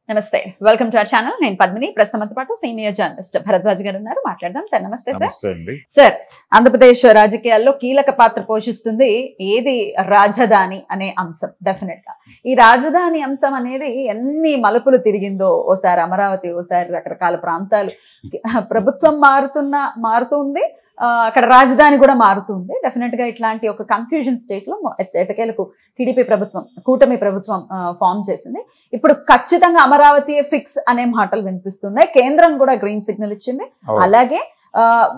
నమస్తే welcome to our channel నేను పద్మిని ప్రస్తుతంతో పాటు సీనియర్ జర్నలిస్ట్ భరద్వాజ్ గారు ఉన్నారు మాట్లాడదాం సార్ నమస్తే సార్ ఆంధ్రప్రదేశ్ రాజకీయాల్లో కీలక పాత్ర పోషిస్తుంది ఏది రాజధాని అనే అంశం డెఫినెట్ గా ఈ రాజధాని అంశం అనేది ఎన్ని మలుపులు తిరిగిందో ఓసారి అమరావతి ఓసారి రకరకాల ప్రాంతాలు ప్రభుత్వం మారుతుంది అక్కడ రాజధాని కూడా మారుతుంది డెఫినెట్ గా ఇట్లాంటి ఒక కన్ఫ్యూజన్ స్టేట్ లో ఎటకేలకు టీడీపీ ప్రభుత్వం కూటమి ప్రభుత్వం ఫామ్ చేసింది ఇప్పుడు ఖచ్చితంగా అమరావతి ఫిక్స్ అనే మాటలు వినిపిస్తున్నాయి కేంద్రం కూడా గ్రీన్ సిగ్నల్ ఇచ్చింది అలాగే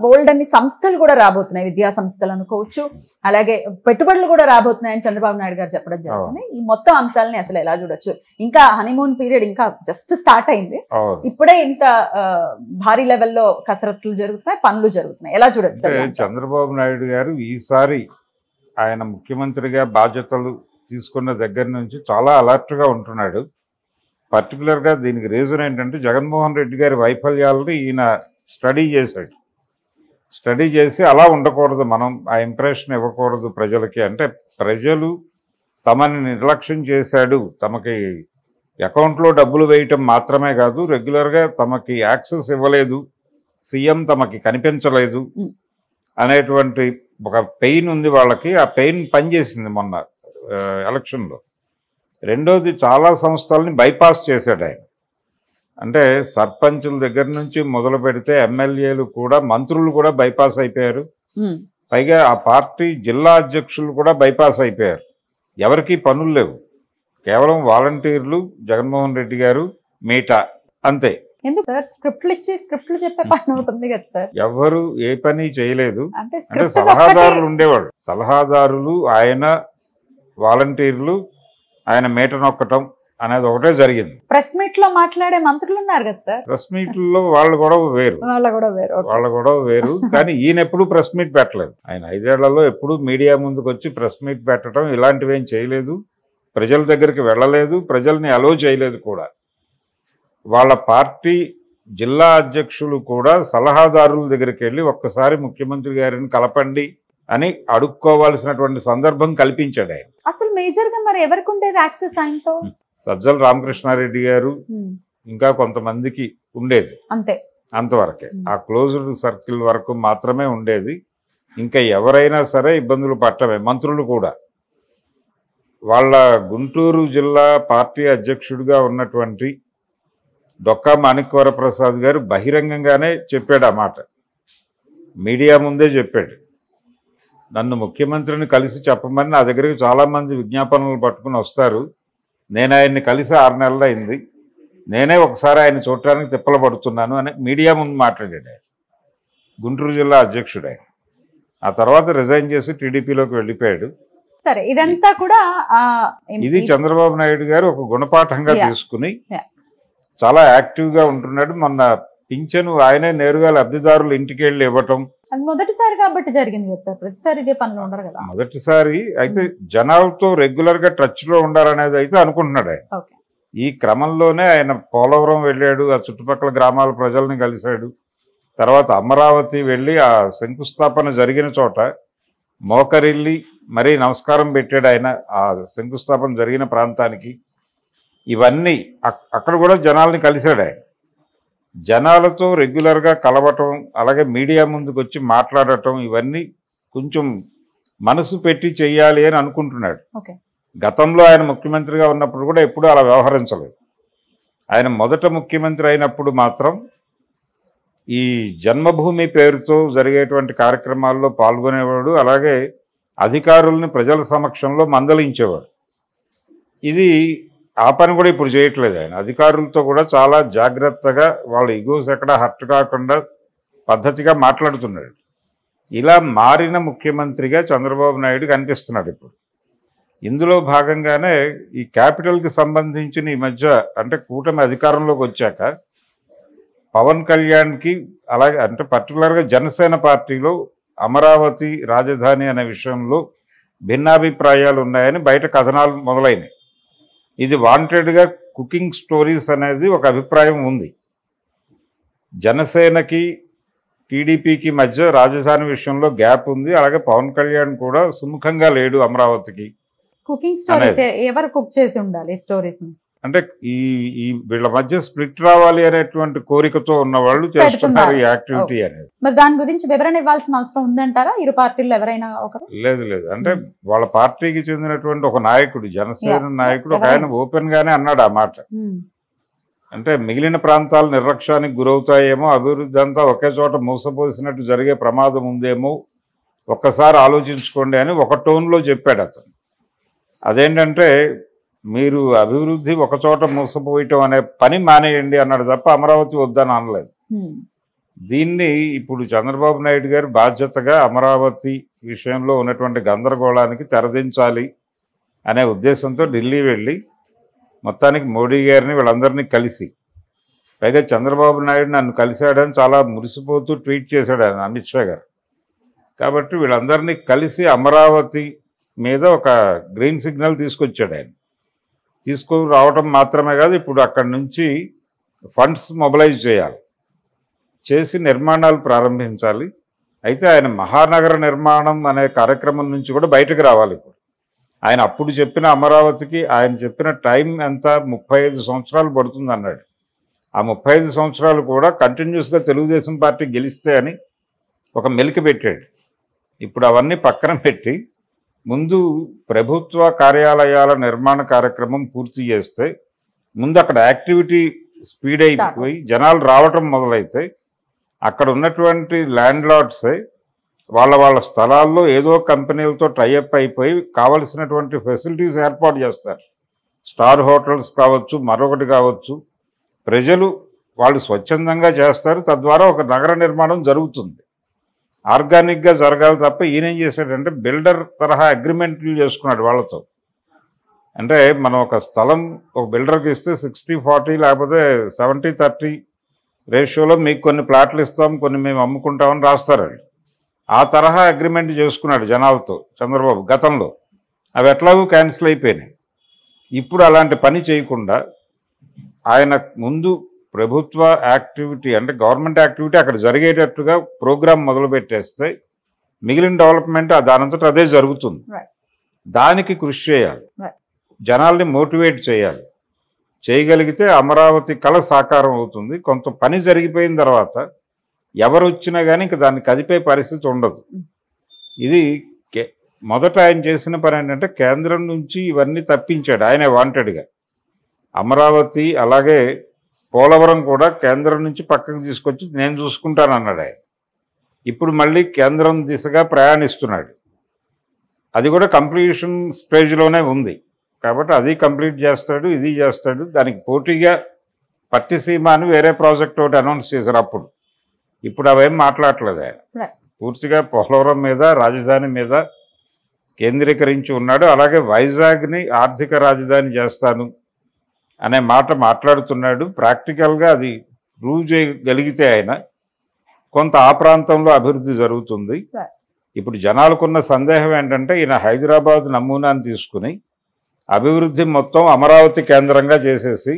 బోల్డ్ అన్ని సంస్థలు కూడా రాబోతున్నాయి విద్యా సంస్థలు అనుకోవచ్చు అలాగే పెట్టుబడులు కూడా రాబోతున్నాయని చంద్రబాబు నాయుడు గారు చెప్పడం జరుగుతుంది ఈ మొత్తం అంశాలని అసలు ఎలా చూడొచ్చు ఇంకా హనీమూన్ పీరియడ్ ఇంకా జస్ట్ స్టార్ట్ అయింది ఇప్పుడే ఇంత భారీ లెవెల్లో కసరత్తులు జరుగుతున్నాయి పనులు జరుగుతున్నాయి ఎలా చూడొచ్చు సార్ చంద్రబాబు నాయుడు గారు ఈసారి ఆయన ముఖ్యమంత్రిగా బాధ్యతలు తీసుకున్న దగ్గర నుంచి చాలా అలర్ట్ గా ఉంటున్నాడు పర్టికులర్ గా దీనికి రీజన్ ఏంటంటే జగన్మోహన్ రెడ్డి గారి వైఫల్యాలని ఈయన స్టడీ చేసి అలా ఉండకూడదు మనం ఆ ఇంప్రెషన్ ఇవ్వకూడదు ప్రజలకి అంటే ప్రజలు తమని నిర్లక్ష్యం చేశాడు తమకి అకౌంట్లో డబ్బులు వేయటం మాత్రమే కాదు రెగ్యులర్గా తమకి యాక్సెస్ ఇవ్వలేదు సీఎం తమకి కనిపించలేదు అనేటువంటి ఒక పెయిన్ ఉంది వాళ్ళకి ఆ పెయిన్ పనిచేసింది మొన్న ఎలక్షన్లో రెండోది చాలా సంస్థల్ని బైపాస్ చేశాడు ఆయన అంటే సర్పంచుల దగ్గర నుంచి మొదలు పెడితే ఎమ్మెల్యేలు కూడా మంత్రులు కూడా బైపాస్ అయిపోయారు పైగా ఆ పార్టీ జిల్లా అధ్యక్షులు కూడా బైపాస్ అయిపోయారు ఎవరికి పనులు లేవు కేవలం వాలంటీర్లు జగన్మోహన్ రెడ్డి గారు మీటా అంతే ఎవరు ఏ పని చేయలేదు అంటే సలహాదారులు ఉండేవాడు సలహాదారులు ఆయన వాలంటీర్లు ఆయన మీట నొక్కటం అనేది ఒకటే జరిగింది ప్రెస్ మీట్ లో మాట్లాడే మంత్రులు ఉన్నారు కదా సార్ ప్రెస్ మీట్లో వాళ్ళు గొడవ వేరు కానీ ఈయన ఎప్పుడు ప్రెస్ మీట్ పెట్టలేదు ఆయన 5 ఏళ్లలో ఎప్పుడు మీడియా ముందుకు వచ్చి ప్రెస్ మీట్ పెట్టడం ఇలాంటివి ఏం చేయలేదు ప్రజల దగ్గరికి వెళ్ళలేదు ప్రజల్ని అలో చేయలేదు కూడా వాళ్ళ పార్టీ జిల్లా అధ్యక్షులు కూడా సలహాదారుల దగ్గరికి వెళ్ళి ఒక్కసారి ముఖ్యమంత్రి గారిని కలపండి అని అడుక్కోవాల్సినటువంటి సందర్భం కల్పించాడు ఆయన అసలు మేజర్ గా మరి ఎవరికి ఉండేది యాక్సెస్ ఆయనతో సజ్జల రామకృష్ణారెడ్డి గారు ఇంకా కొంతమందికి ఉండేది అంతే అంతవరకే ఆ క్లోజ్డ్ సర్కిల్ వరకు మాత్రమే ఉండేది ఇంకా ఎవరైనా సరే ఇబ్బందులు పట్టమే మంత్రులు కూడా వాళ్ళ గుంటూరు జిల్లా పార్టీ అధ్యక్షుడిగా ఉన్నటువంటి డొక్కా మాణిక్యవర ప్రసాద్ గారు బహిరంగంగానే చెప్పాడు ఆ మాట మీడియా ముందే చెప్పాడు నన్ను ముఖ్యమంత్రిని కలిసి చెప్పమని నా దగ్గరికి చాలామంది విజ్ఞాపనలు పట్టుకుని వస్తారు నేను ఆయన్ని కలిసి 6 నెలలు అయింది నేనే ఒకసారి ఆయన చూడటానికి తిప్పలు పడుతున్నాను అని మీడియా ముందు మాట్లాడాడు ఆయన గుంటూరు జిల్లా అధ్యక్షుడు ఆయన ఆ తర్వాత రిజైన్ చేసి టీడీపీలోకి వెళ్ళిపోయాడు సరే ఇదంతా కూడా ఇది చంద్రబాబు నాయుడు గారు ఒక గుణపాఠంగా తీసుకుని చాలా యాక్టివ్గా ఉంటున్నాడు మొన్న పింఛను ఆయనే నేరుగా లబ్ధిదారులు ఇంటికి వెళ్ళి ఇవ్వటం మొదటిసారి కాబట్టి జరిగింది కదా సార్ ప్రతిసారి ఇదే పనులు ఉండరు కదా మొదటిసారి అయితే జనాలతో రెగ్యులర్ గా టచ్ లో ఉండాలనేది అయితే అనుకుంటున్నాడు ఆయన ఈ క్రమంలోనే ఆయన పోలవరం వెళ్ళాడు ఆ చుట్టుపక్కల గ్రామాల ప్రజల్ని కలిశాడు తర్వాత అమరావతి వెళ్ళి ఆ శంకుస్థాపన జరిగిన చోట మోకరిల్లి మరీ నమస్కారం పెట్టాడు ఆయన ఆ శంకుస్థాపన జరిగిన ప్రాంతానికి ఇవన్నీ అక్కడ కూడా జనాల్ని కలిశాడు ఆయన జనాలతో రెగ్యులర్గా కలవటం అలాగే మీడియా ముందుకు వచ్చి మాట్లాడటం ఇవన్నీ కొంచెం మనసు పెట్టి చెయ్యాలి అని అనుకుంటున్నాడు గతంలో ఆయన ముఖ్యమంత్రిగా ఉన్నప్పుడు కూడా ఎప్పుడూ అలా వ్యవహరించలేదు ఆయన మొదట ముఖ్యమంత్రి అయినప్పుడు మాత్రం ఈ జన్మభూమి పేరుతో జరిగేటువంటి కార్యక్రమాల్లో పాల్గొనేవాడు అలాగే అధికారుల్ని ప్రజల సమక్షంలో మందలించేవాడు ఇది ఆ పని కూడా ఇప్పుడు చేయట్లేదు ఆయన అధికారులతో కూడా చాలా జాగ్రత్తగా వాళ్ళ ఇగోస్ ఎక్కడ హర్ట్ కాకుండా పద్ధతిగా మాట్లాడుతున్నాడు ఇలా మారిన ముఖ్యమంత్రిగా చంద్రబాబు నాయుడు కనిపిస్తున్నాడు ఇప్పుడు ఇందులో భాగంగానే ఈ క్యాపిటల్కి సంబంధించిన ఈ మధ్య అంటే కూటమి అధికారంలోకి వచ్చాక పవన్ కళ్యాణ్కి అలాగే అంటే పర్టికులర్గా జనసేన పార్టీలో అమరావతి రాజధాని అనే విషయంలో భిన్నాభిప్రాయాలు ఉన్నాయని బయట కథనాలు మొదలైనవి ఇది వాంటెడ్గా కుకింగ్ స్టోరీస్ అనేది ఒక అభిప్రాయం ఉంది జనసేనకి టీడీపీకి మధ్య రాజధాని విషయంలో గ్యాప్ ఉంది అలాగే పవన్ కళ్యాణ్ కూడా సుముఖంగా లేడు అమరావతికి కుకింగ్ స్టోరీస్ ఎవరు కుక్ చేసి ఉండాలి స్టోరీస్ అంటే ఈ వీళ్ళ మధ్య స్ప్లిట్ రావాలి అనేటువంటి కోరికతో ఉన్న వాళ్ళు చేస్తున్నారు ఈ యాక్టివిటీ అనేది. మరి దాని గురించి వివరణ ఇవ్వాల్సిన అవసరం ఉందంటారా ఇరు పార్టీలు ఎవరైనా ఒకరు? లేదు అంటే వాళ్ళ పార్టీకి చెందినటువంటి ఒక నాయకుడు, జనసేన నాయకుడు ఒక ఆయన ఓపెన్ గానే అన్నాడు ఆ మాట. అంటే మిగిలిన ప్రాంతాలు నిర్లక్ష్యానికి గురవుతాయేమో, అభివృద్ధి అంతా ఒకే చోట మూసపోసినట్టు జరిగే ప్రమాదం ఉందేమో, ఒక్కసారి ఆలోచించుకోండి అని ఒక టోన్లో చెప్పాడు అతను. అదేంటంటే మీరు అభివృద్ధి ఒక చోట మూసపోయటం అనే పని మానేయండి అన్నాడు తప్ప అమరావతి వద్దని అనలేదు. దీన్ని ఇప్పుడు చంద్రబాబు నాయుడు గారు బాధ్యతగా అమరావతి విషయంలో ఉన్నటువంటి గందరగోళానికి తెరదించాలి అనే ఉద్దేశంతో ఢిల్లీ వెళ్ళి మొత్తానికి మోడీ గారిని వీళ్ళందరినీ కలిసి, పైగా చంద్రబాబు నాయుడు నన్ను కలిశాడని చాలా మురిసిపోతూ ట్వీట్ చేశాడు ఆయన అమిత్ షా గారు. కాబట్టి వీళ్ళందరినీ కలిసి అమరావతి మీద ఒక గ్రీన్ సిగ్నల్ తీసుకొచ్చాడు ఆయన. తీసుకురావటం మాత్రమే కాదు, ఇప్పుడు అక్కడి నుంచి ఫండ్స్ మొబిలైజ్ చేయాలి, చేసి నిర్మాణాలు ప్రారంభించాలి. అయితే ఆయన మహానగర నిర్మాణం అనే కార్యక్రమం నుంచి కూడా బయటకు రావాలి. ఇప్పుడు ఆయన అప్పుడు చెప్పిన అమరావతికి ఆయన చెప్పిన టైం ఎంత, 35 సంవత్సరాలు పడుతుంది అన్నాడు. ఆ 35 సంవత్సరాలు కూడా కంటిన్యూస్గా తెలుగుదేశం పార్టీ గెలిస్తే అని ఒక మెలిక పెట్టాడు. ఇప్పుడు అవన్నీ పక్కన పెట్టి ముందు ప్రభుత్వ కార్యాలయాల నిర్మాణ కార్యక్రమం పూర్తి చేస్తే, ముందు అక్కడ యాక్టివిటీ స్పీడ్ అయిపోయి జనాలు రావటం మొదలైతే అక్కడ ఉన్నటువంటి ల్యాండ్ లార్డ్సే వాళ్ళ స్థలాల్లో ఏదో కంపెనీలతో టైఅప్ అయిపోయి కావలసినటువంటి ఫెసిలిటీస్ ఏర్పాటు చేస్తారు. స్టార్ హోటల్స్ కావచ్చు, మరొకటి కావచ్చు. ప్రజలు వాళ్ళు స్వచ్ఛందంగా చేస్తారు, తద్వారా ఒక నగర నిర్మాణం జరుగుతుంది. ఆర్గానిక్గా జరగాలి తప్ప ఈయనేం చేశాడంటే బిల్డర్ తరహా అగ్రిమెంట్లు చేసుకున్నాడు వాళ్ళతో. అంటే మనం ఒక స్థలం ఒక బిల్డర్కి ఇస్తే 60-40 లేకపోతే 70-30 రేషియోలో మీకు కొన్ని ప్లాట్లు ఇస్తాం, కొన్ని మేము అమ్ముకుంటామని రాస్తారండి. ఆ తరహా అగ్రిమెంట్ చేసుకున్నాడు జనాలతో చంద్రబాబు గతంలో. అవి ఎట్లాగూ క్యాన్సిల్ అయిపోయినాయి. ఇప్పుడు అలాంటి పని చేయకుండా ఆయన ముందు ప్రభుత్వ యాక్టివిటీ అంటే గవర్నమెంట్ యాక్టివిటీ అక్కడ జరిగేటట్టుగా ప్రోగ్రాం మొదలు పెట్టేస్తే మిగిలిన డెవలప్మెంట్ దానంతట అదే జరుగుతుంది. దానికి కృషి చేయాలి, జనాల్ని మోటివేట్ చేయాలి. చేయగలిగితే అమరావతి కళ సాకారం అవుతుంది. కొంత పని జరిగిపోయిన తర్వాత ఎవరు వచ్చినా కానీ ఇంక దాన్ని కదిపే పరిస్థితి ఉండదు. ఇది మొదట ఆయన చేసిన పని ఏంటంటే కేంద్రం నుంచి ఇవన్నీ తప్పించాడు ఆయనే వాంటెడ్గా. అమరావతి అలాగే పోలవరం కూడా కేంద్రం నుంచి పక్కకు తీసుకొచ్చి నేను చూసుకుంటానన్నాడు ఆయన. ఇప్పుడు మళ్ళీ కేంద్రం దిశగా ప్రయాణిస్తున్నాడు. అది కూడా కంప్లీషన్ స్టేజ్లోనే ఉంది. కాబట్టి అది కంప్లీట్ చేస్తాడు, ఇది చేస్తాడు. దానికి పోటీగా పట్టిసీమ అని వేరే ప్రాజెక్ట్ ఒకటి అనౌన్స్ చేశారు అప్పుడు. ఇప్పుడు అవేం మాట్లాడట్లేదు ఆయన. పూర్తిగా పోలవరం మీద, రాజధాని మీద కేంద్రీకరించి ఉన్నాడు. అలాగే వైజాగ్ని ఆర్థిక రాజధాని చేస్తాను అనే మాట మాట్లాడుతున్నాడు. ప్రాక్టికల్గా అది ప్రూవ్ చేయగలిగితే ఆయన కొంత ఆ ప్రాంతంలో అభివృద్ధి జరుగుతుంది. ఇప్పుడు జనాలకున్న సందేహం ఏంటంటే ఈయన హైదరాబాద్ నమూనాను తీసుకుని అభివృద్ధి మొత్తం అమరావతి కేంద్రంగా చేసేసి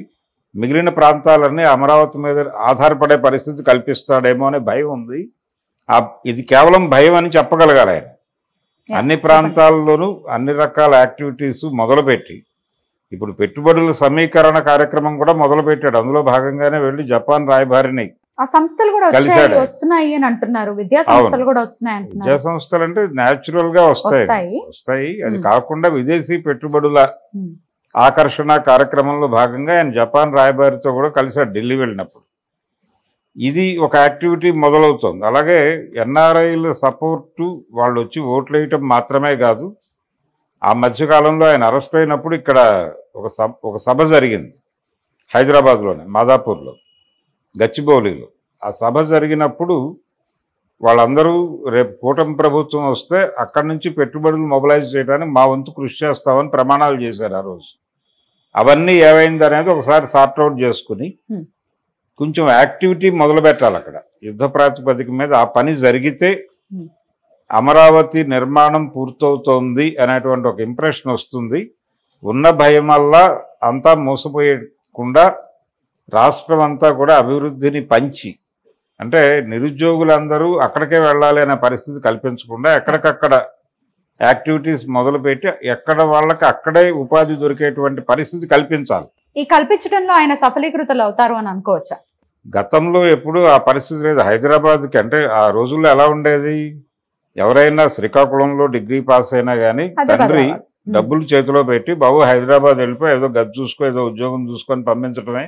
మిగిలిన ప్రాంతాలన్నీ అమరావతి మీద ఆధారపడే పరిస్థితి కల్పిస్తాడేమో అనే భయం ఉంది. ఇది కేవలం భయం అని చెప్పగలగాలి ఆయన. అన్ని ప్రాంతాల్లోనూ అన్ని రకాల యాక్టివిటీస్ మొదలుపెట్టి ఇప్పుడు పెట్టుబడుల సమీకరణ కార్యక్రమం కూడా మొదలుపెట్టాడు. అందులో భాగంగానే వెళ్ళి జపాన్ రాయబారిని ఆ సంస్థలు కూడా వస్తున్నాయి అని అంటున్నారు. విద్యా సంస్థలు కూడా వస్తున్నాయి అంటున్నారు. విద్యా సంస్థలు అంటే న్యాచురల్ గా వస్తాయి. అది కాకుండా విదేశీ పెట్టుబడుల ఆకర్షణ కార్యక్రమంలో భాగంగా ఆయన జపాన్ రాయబారితో కూడా కలిశాడు ఢిల్లీ వెళ్ళినప్పుడు. ఇది ఒక యాక్టివిటీ మొదలవుతుంది. అలాగే ఎన్ఆర్ఐల సపోర్టు, వాళ్ళు వచ్చి ఓట్లు వేయటం మాత్రమే కాదు. ఆ మధ్యకాలంలో ఆయన అరెస్ట్ అయినప్పుడు ఇక్కడ ఒక సభ జరిగింది హైదరాబాద్లోనే, మాదాపూర్లో, గచ్చిబౌలిలో. ఆ సభ జరిగినప్పుడు వాళ్ళందరూ రేపు కూటమి ప్రభుత్వం వస్తే అక్కడి నుంచి పెట్టుబడులు మొబిలైజ్ చేయడానికి మా వంతు కృషి చేస్తామని ప్రమాణాలు చేశారు ఆ రోజు. అవన్నీ ఏమైంది అనేది ఒకసారి సార్ట్అవుట్ చేసుకుని కొంచెం యాక్టివిటీ మొదలు పెట్టాలి అక్కడ యుద్ధ ప్రాతిపదిక మీద. ఆ పని జరిగితే అమరావతి నిర్మాణం పూర్తవుతోంది అనేటువంటి ఒక ఇంప్రెషన్ వస్తుంది. ఉన్న భయం వల్ల అంతా మోసపోయకుండా రాష్ట్రం అంతా కూడా అభివృద్ధిని పంచి, అంటే నిరుద్యోగులందరూ అక్కడికే వెళ్ళాలి అనే పరిస్థితి కల్పించకుండా ఎక్కడికక్కడ యాక్టివిటీస్ మొదలుపెట్టి ఎక్కడ వాళ్ళకి అక్కడే ఉపాధి దొరికేటువంటి పరిస్థితి కల్పించాలి. ఈ కల్పించడంలో ఆయన సఫలీకృతలు అవుతారు అని అనుకోవచ్చా? గతంలో ఎప్పుడు ఆ పరిస్థితి లేదు. హైదరాబాద్కి అంటే ఆ రోజుల్లో ఎలా ఉండేది, ఎవరైనా శ్రీకాకుళంలో డిగ్రీ పాస్ అయినా కానీ తండ్రి డబ్బులు చేతిలో పెట్టి బాబు హైదరాబాద్ వెళ్ళిపోయి ఏదో గది చూసుకో ఏదో ఉద్యోగం చూసుకొని పంపించడమే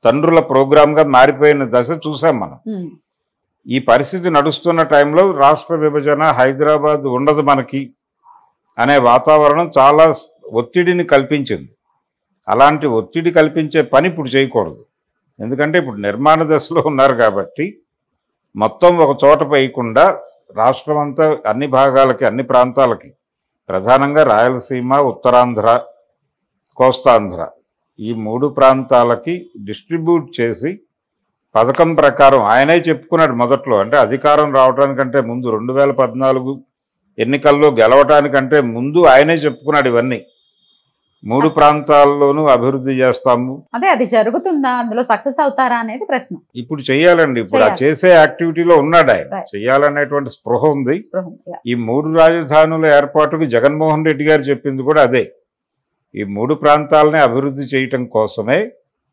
తండ్రుల ప్రోగ్రామ్ గా మారిపోయిన దశ చూసాం మనం. ఈ పరిస్థితి నడుస్తున్న టైంలో రాష్ట్ర విభజన, హైదరాబాద్ ఉండదు మనకి అనే వాతావరణం చాలా ఒత్తిడిని కల్పించింది. అలాంటి ఒత్తిడి కల్పించే పని ఇప్పుడు చేయకూడదు. ఎందుకంటే ఇప్పుడు నిర్మాణ దశలో ఉన్నారు కాబట్టి మొత్తం ఒక చోట వేయకుండా రాష్ట్రం అంతా అన్ని భాగాలకి, అన్ని ప్రాంతాలకి, ప్రధానంగా రాయలసీమ, ఉత్తరాంధ్ర, కోస్తాంధ్ర ఈ 3 ప్రాంతాలకి డిస్ట్రిబ్యూట్ చేసి పథకం ప్రకారం ఆయనే చెప్పుకున్నాడు మొదట్లో. అంటే అధికారం రావడానికంటే ముందు 2014 ఎన్నికల్లో గెలవటానికంటే ముందు ఆయనే చెప్పుకున్నాడు ఇవన్నీ. 3 ప్రాంతాల్లోనూ అభివృద్ధి చేస్తాము. అదే అది జరుగుతుందా, అందులో సక్సెస్ అవుతారా అనేది ప్రశ్న. ఇప్పుడు చెయ్యాలండి. ఇప్పుడు ఆ చేసే యాక్టివిటీలో ఉన్నాడు ఆయన. చెయ్యాలనేటువంటి స్పృహ ఉంది. ఈ 3 రాజధానుల ఏర్పాటుకు జగన్మోహన్ రెడ్డి గారు చెప్పింది కూడా అదే. ఈ 3 ప్రాంతాలని అభివృద్ధి చేయటం కోసమే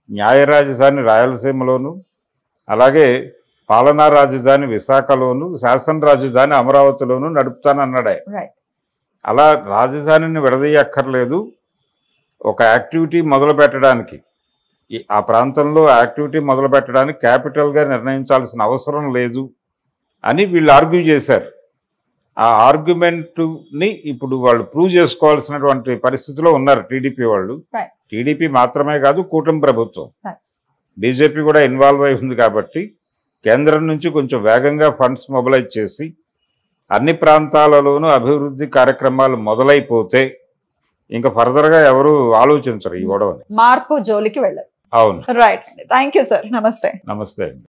న్యాయ రాజధాని రాయలసీమలోను, అలాగే పాలనా రాజధాని విశాఖలోను, శాసన రాజధాని అమరావతిలోను నడుపుతానన్నాడు ఆయన. అలా రాజధానిని విడదీయక్కర్లేదు. ఒక యాక్టివిటీ మొదలు పెట్టడానికి, ఆ ప్రాంతంలో యాక్టివిటీ మొదలు పెట్టడానికి క్యాపిటల్గా నిర్ణయించాల్సిన అవసరం లేదు అని వీళ్ళు ఆర్గ్యూ చేశారు. ఆ ఆర్గ్యుమెంట్ని ఇప్పుడు వాళ్ళు ప్రూవ్ చేసుకోవాల్సినటువంటి పరిస్థితిలో ఉన్నారు టీడీపీ వాళ్ళు. టీడీపీ మాత్రమే కాదు, కూటమి ప్రభుత్వం, బీజేపీ కూడా ఇన్వాల్వ్ అయి ఉంది. కాబట్టి కేంద్రం నుంచి కొంచెం వేగంగా ఫండ్స్ మొబిలైజ్ చేసి అన్ని ప్రాంతాలలోనూ అభివృద్ధి కార్యక్రమాలు మొదలైపోతే ఇంకా ఫర్దర్గా ఎవరు ఆలోచించరు ఈ గొడవని. మార్పు జోలికి వెళ్ళరు. అవును. రైట్ అండి. Thank you sir. నమస్తే. నమస్తే అండి.